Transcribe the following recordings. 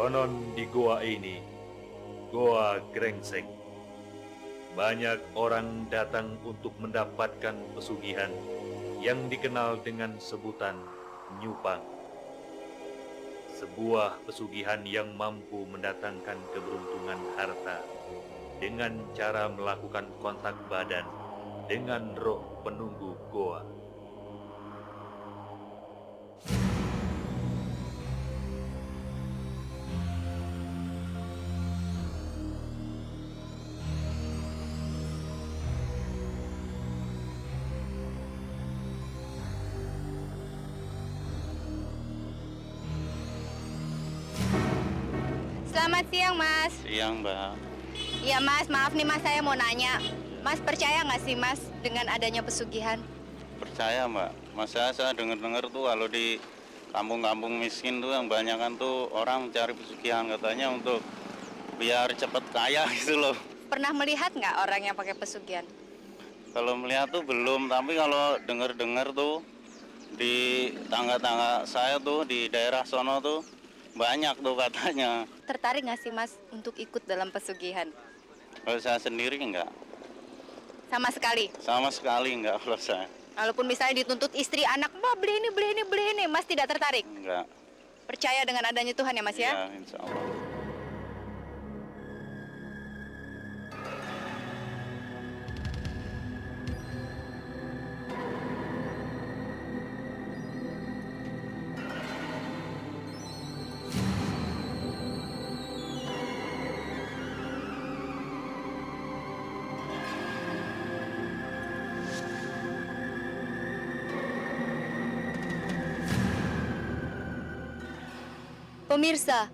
Konon di goa ini, Goa Grengseng, banyak orang datang untuk mendapatkan pesugihan yang dikenal dengan sebutan Nyupang. Sebuah pesugihan yang mampu mendatangkan keberuntungan harta dengan cara melakukan kontak badan dengan roh penunggu goa. Selamat siang, Mas. Siang, Mbak. Iya, Mas. Maaf nih, Mas. Saya mau nanya. Mas percaya nggak sih, Mas, dengan adanya pesugihan? Percaya, Mbak. Saya dengar-dengar tuh kalau di kampung-kampung miskin tuh yang banyak kan tuh orang mencari pesugihan katanya untuk biar cepat kaya gitu loh. Pernah melihat nggak orang yang pakai pesugihan? Kalau melihat tuh belum, tapi kalau dengar-dengar tuh di tangga-tangga saya tuh di daerah sono tuh banyak tuh katanya. Tertarik nggak sih, Mas, untuk ikut dalam pesugihan? Kalau saya sendiri enggak. Sama sekali. Sama sekali enggak kalau saya. Walaupun misalnya dituntut istri, anak, Mbak, beli ini, beli ini, beli ini. Mas tidak tertarik? Enggak. Percaya dengan adanya Tuhan ya, Mas ya? Iya, insya Allah. Pemirsa,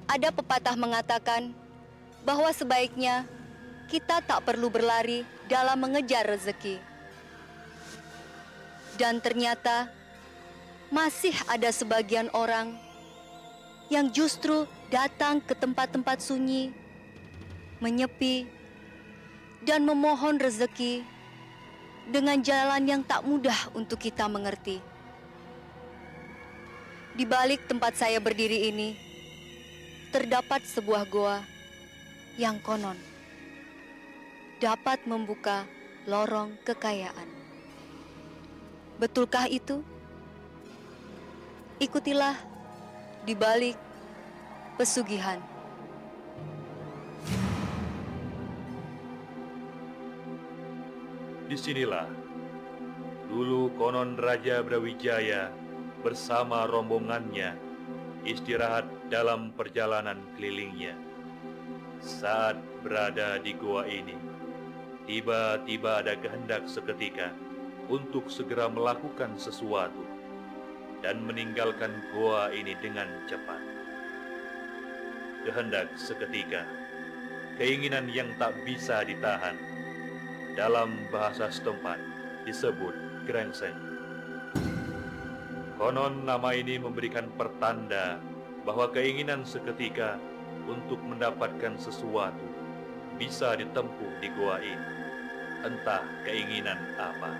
ada pepatah mengatakan bahwa sebaiknya kita tak perlu berlari dalam mengejar rezeki. Dan ternyata masih ada sebagian orang yang justru datang ke tempat-tempat sunyi, menyepi, dan memohon rezeki dengan jalan yang tak mudah untuk kita mengerti. Di balik tempat saya berdiri ini, terdapat sebuah goa yang konon dapat membuka lorong kekayaan. Betulkah itu? Ikutilah di balik pesugihan. Disinilah dulu konon Raja Brawijaya bersama rombongannya istirahat dalam perjalanan kelilingnya. Saat berada di goa ini, tiba-tiba ada kehendak seketika untuk segera melakukan sesuatu dan meninggalkan goa ini dengan cepat. Kehendak seketika, keinginan yang tak bisa ditahan, dalam bahasa setempat disebut Grengseng. Konon nama ini memberikan pertanda bahwa keinginan seketika untuk mendapatkan sesuatu bisa ditempuh di goa ini, entah keinginan apa.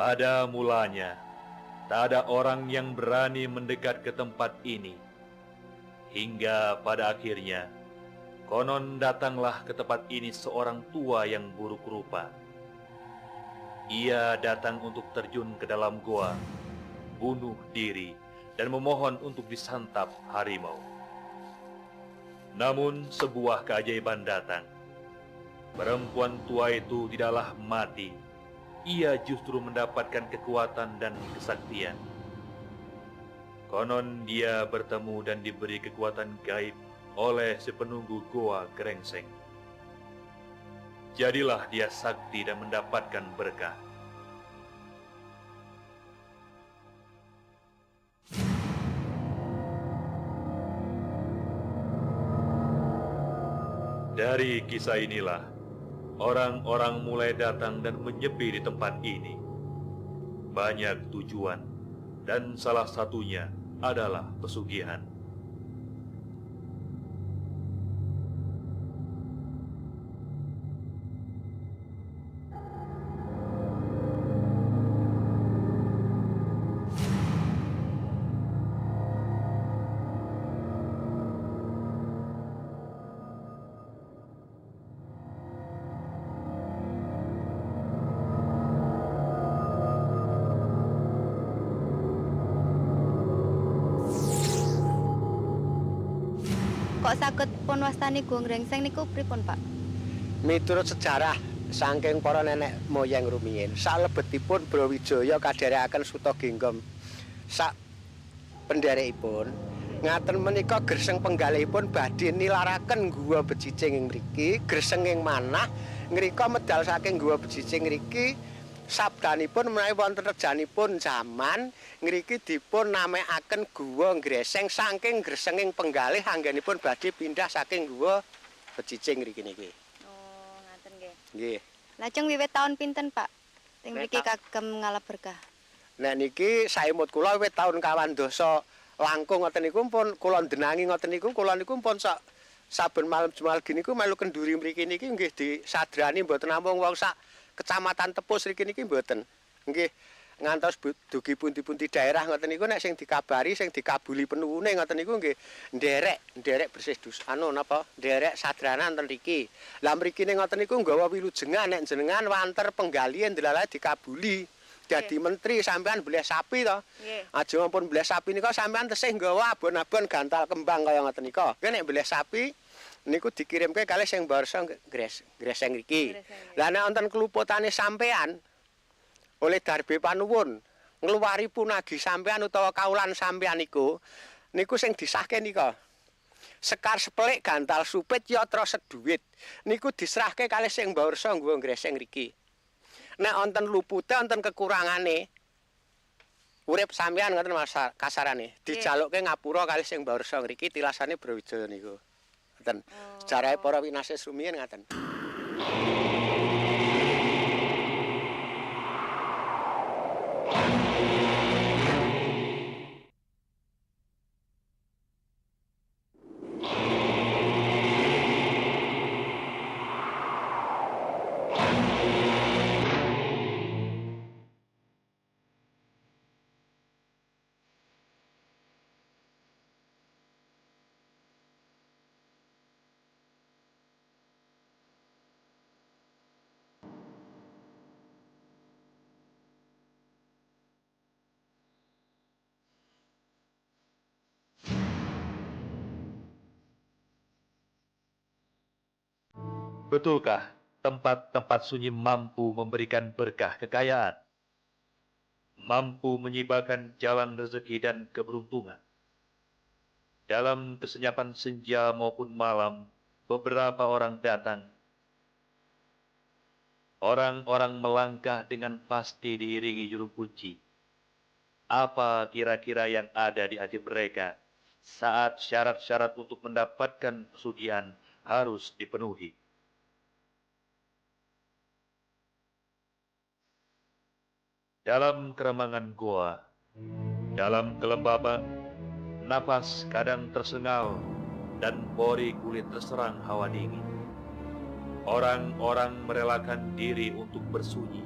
Pada mulanya, tak ada orang yang berani mendekat ke tempat ini. Hingga pada akhirnya, konon datanglah ke tempat ini seorang tua yang buruk rupa. Ia datang untuk terjun ke dalam goa, bunuh diri, dan memohon untuk disantap harimau. Namun sebuah keajaiban datang. Perempuan tua itu tidaklah mati. Ia justru mendapatkan kekuatan dan kesaktian. Konon dia bertemu dan diberi kekuatan gaib oleh si penunggu goa Gerengseng. Jadilah dia sakti dan mendapatkan berkah. Dari kisah inilah, orang-orang mulai datang dan menyepi di tempat ini. Banyak tujuan, dan salah satunya adalah pesugihan. Kok saged pun wastani Gua Gerengseng niku pripun, Pak? Miturut sejarah saking para nenek moyang rumiyin, salebetipun Brawijaya kadherekaken Suta Genggam sak pendherekipun, ngaten menika Greseng penggalihipun badhe nilaraken Guwa Becicing ing mriki, Greseng ing manah ngrika medal saking Guwa Becicing ngriki sabdanipun menawi wonten rejanipun jaman ngriki dipun namekaken Guwa Greseng saking Gresenging penggalih anggenipun badhe pindah saking Guwa Becicing ngriki niki. Oh, ngaten nggih. Nggih. Lajeng wiwit taun pinten, Pak? Teng mriki kagem ngalap berkah. Nek niki saemut kula wit taun 2000 langkung ngoten niku pun kula ndenangi ngoten niku kula niku pun saben malam Jumat niku melu kenduri mriki niki nggih disadrani mboten namung wong sak Kecamatan Tepus mriki niki mboten. Nggih ngantos dugi pundi-pundi daerah ngoten niku nek sing dikabari sing dikabuli penuwune ngoten niku nggih nderek bersih nderek sadranan ten mriki. Lah mrikine ngoten niku nggawa wilujengan nek jenengan wanter penggalian delala dikabuli. Dadi menteri sampean bleh sapi to. Nggih. Aja ampun bleh sapi nika sampean tesih nggawa abon-abon gantal kembang kaya ngoten nika. Nggih nek bleh sapi niku dikirimke kalih sing barsa Greseng iki. Lah nek wonten keluputane sampean oleh darbe panuwun ngluwari punagi sampean utawa kaulan sampean niku sing disahke nika. Sekar sepelik gantal supit yatra seduwit niku diserahke kalih sing barsa Guwa Greseng ngriki. Nek wonten lupute wonten kekurangane urip sampean ngoten kasarane dijalukke ngapura kalih sing barsa ngriki tilasane Brawijaya niku. Ngoten. Sejarahe para winasis rumiyin ngaten. Betulkah tempat-tempat sunyi mampu memberikan berkah kekayaan? Mampu menyibarkan jalan rezeki dan keberuntungan? Dalam kesenyapan senja maupun malam, beberapa orang datang. Orang-orang melangkah dengan pasti diiringi juru kunci. Apa kira-kira yang ada di hati mereka saat syarat-syarat untuk mendapatkan pesugihan harus dipenuhi? Dalam keremangan goa, dalam kelembaban, napas kadang tersengal dan pori kulit terserang hawa dingin. Orang-orang merelakan diri untuk bersunyi,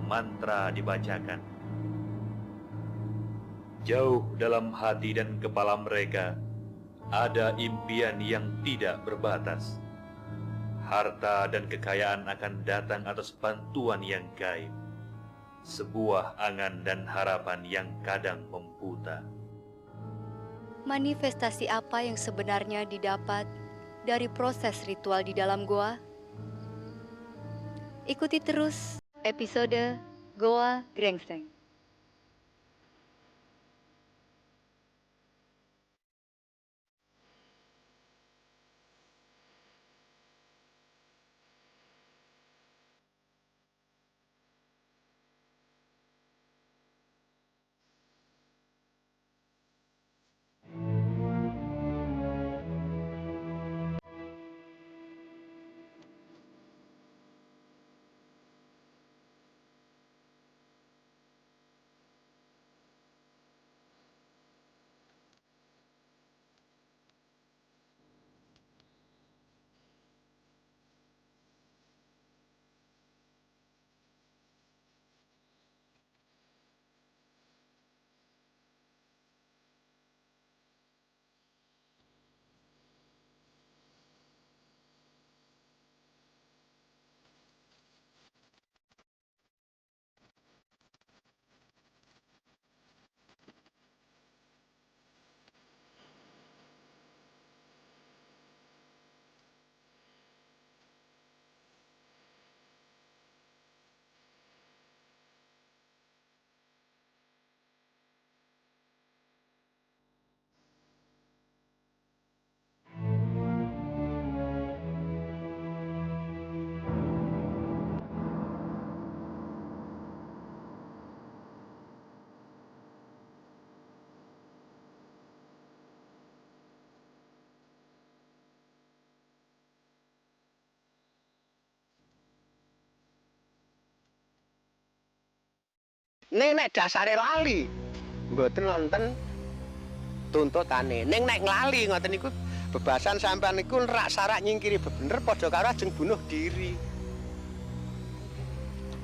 mantra dibacakan. Jauh dalam hati dan kepala mereka ada impian yang tidak berbatas. Harta dan kekayaan akan datang atas bantuan yang gaib. Sebuah angan dan harapan yang kadang membuta. Manifestasi apa yang sebenarnya didapat dari proses ritual di dalam goa? Ikuti terus episode Goa Grengseng. Ning nek dasare lali, mboten wonten tuntutane. Ning nek nglali ngoten niku bebasan sampean niku rak sarak nyingkiri bebener padha karo ajeng bunuh diri.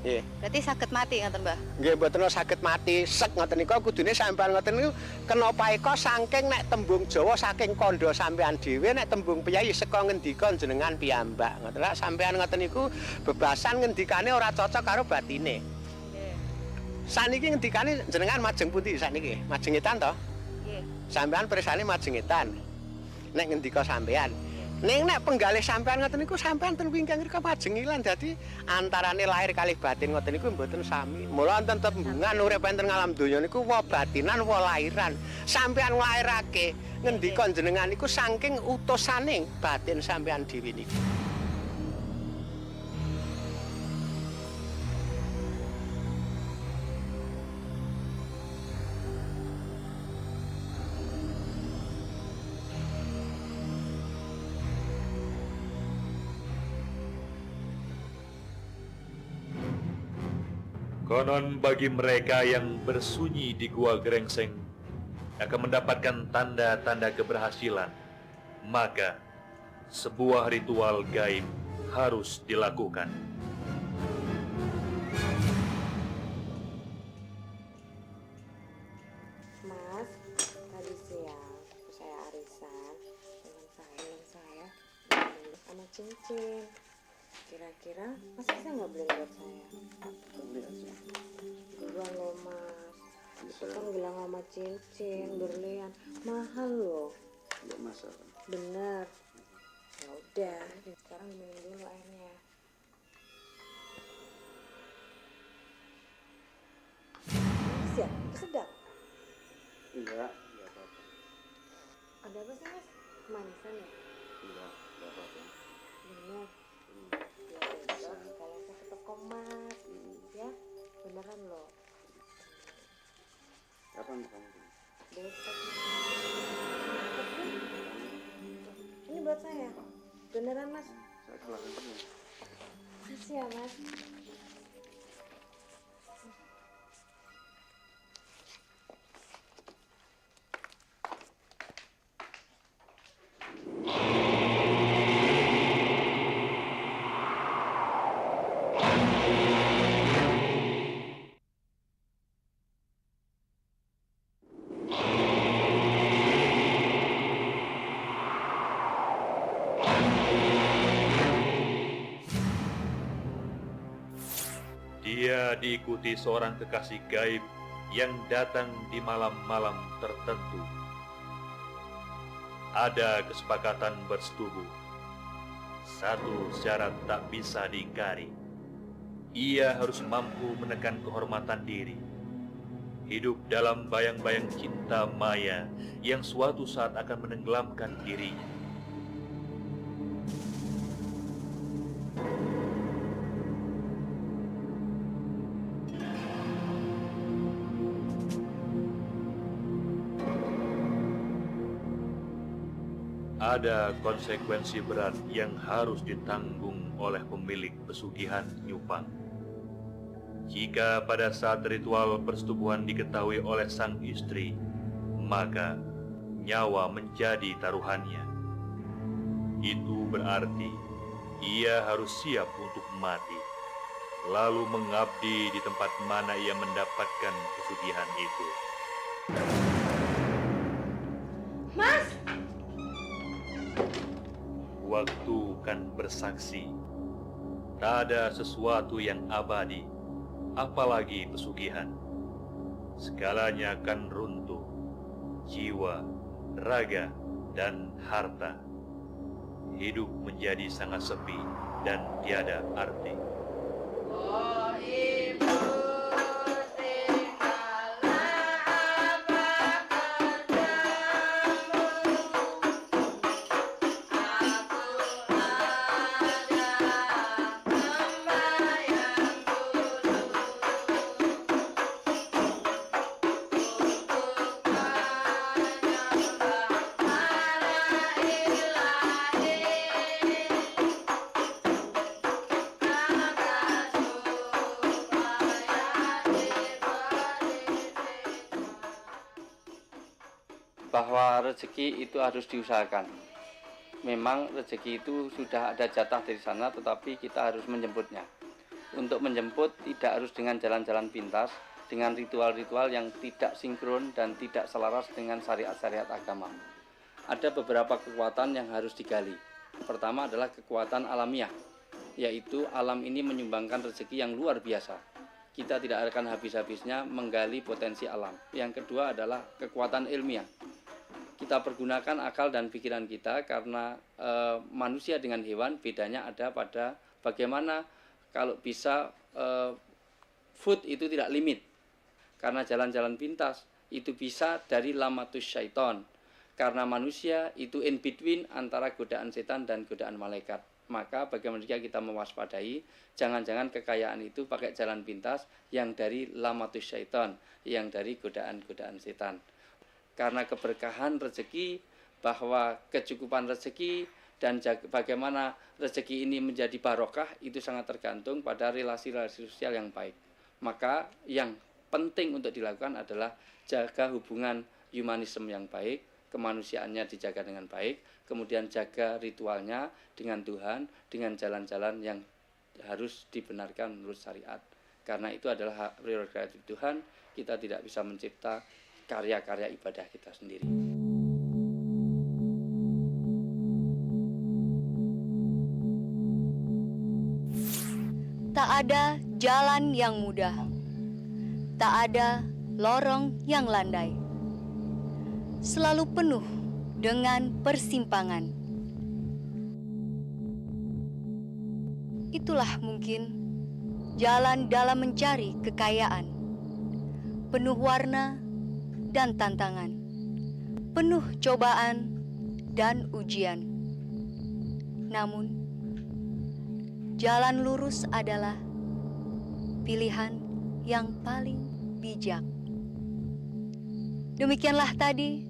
Nggih. Berarti sakit mati ngoten, Mbah. Nggih mboten saged mati sek ngoten niku kudune sampean ngoten niku kena paeka saking nek tembung Jawa saking kandha sampean dhewe nek tembung piyai saka ngendika jenengan piyambak. Ngoten lak sampean ngoten niku bebasan ngendikane ora cocok karo batine. Saniki ngendikane jenengan majeng pundi saniki? Majeng Etan to? Nggih. Sampean pirsane majeng Etan. Nek ngendika sampean. Ning nek penggalih sampean ngoten niku sampean ten wingkang rika majeng ilang dadi antarane lahir kalih batin ngoten niku mboten sami. Mula wonten tembungan urip enten ngalam donya niku wa batinan wa lahiran. Sampean nglairake ngendika jenengan niku saking utusaning batin sampean dhewe niku. Konon bagi mereka yang bersunyi di Gua Grengseng akan mendapatkan tanda-tanda keberhasilan, maka sebuah ritual gaib harus dilakukan. Mas, tadi siang saya arisan dengan saya beli sama cincin. Kira-kira Mas bisa nggak beli buat saya? Beli aja. Buruan loh Mas. Itu kan gelang sama cincin, berlian, mahal loh. Enggak masalah. Bener. Ya udah, sekarang minum dulu airnya. Mas ya, sedap. Enggak apa-apa. Ada apa sih Mas? Manisan ya? Enggak apa-apa. Bener. Ya besok sekalian saya ke toko Mas. Ya, beneran loh. Kapan kamu? Besok. Ini buat saya. Beneran Mas. Saya keluarin dulu. Makasih ya Mas. Dia diikuti seorang kekasih gaib yang datang di malam-malam tertentu. Ada kesepakatan bersetubuh. Satu syarat tak bisa diingkari. Ia harus mampu menekan kehormatan diri. Hidup dalam bayang-bayang cinta maya yang suatu saat akan menenggelamkan dirinya. Ada konsekuensi berat yang harus ditanggung oleh pemilik pesugihan Nyupang. Jika pada saat ritual persetubuhan diketahui oleh sang istri, maka nyawa menjadi taruhannya. Itu berarti ia harus siap untuk mati, lalu mengabdi di tempat mana ia mendapatkan pesugihan itu. Mas! Waktu kan bersaksi. Tak ada sesuatu yang abadi, apalagi pesugihan. Segalanya akan runtuh, jiwa, raga, dan harta. Hidup menjadi sangat sepi dan tiada arti. Bahwa rezeki itu harus diusahakan. Memang rezeki itu sudah ada jatah dari sana, tetapi kita harus menjemputnya. Untuk menjemput tidak harus dengan jalan-jalan pintas, dengan ritual-ritual yang tidak sinkron dan tidak selaras dengan syariat-syariat agama. Ada beberapa kekuatan yang harus digali. Pertama adalah kekuatan alamiah, yaitu alam ini menyumbangkan rezeki yang luar biasa. Kita tidak akan habis-habisnya menggali potensi alam. Yang kedua adalah kekuatan ilmiah. Kita pergunakan akal dan pikiran kita karena manusia dengan hewan bedanya ada pada bagaimana kalau bisa food itu tidak limit. Karena jalan-jalan pintas itu bisa dari lamatus syaiton. Karena manusia itu in between antara godaan setan dan godaan malaikat. Maka bagaimana kita mewaspadai, jangan-jangan kekayaan itu pakai jalan pintas yang dari lamatus syaiton, yang dari godaan-godaan setan. Karena keberkahan rezeki, bahwa kecukupan rezeki dan bagaimana rezeki ini menjadi barokah itu sangat tergantung pada relasi-relasi sosial yang baik. Maka yang penting untuk dilakukan adalah jaga hubungan humanisme yang baik, kemanusiaannya dijaga dengan baik, kemudian jaga ritualnya dengan Tuhan, dengan jalan-jalan yang harus dibenarkan menurut syariat. Karena itu adalah hak prerogatif Tuhan, kita tidak bisa mencipta karya-karya ibadah kita sendiri. Tak ada jalan yang mudah. Tak ada lorong yang landai. Selalu penuh dengan persimpangan. Itulah mungkin jalan dalam mencari kekayaan. Penuh warna dan tantangan. Penuh cobaan dan ujian. Namun, jalan lurus adalah pilihan yang paling bijak. Demikianlah tadi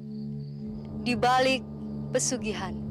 di balik pesugihan.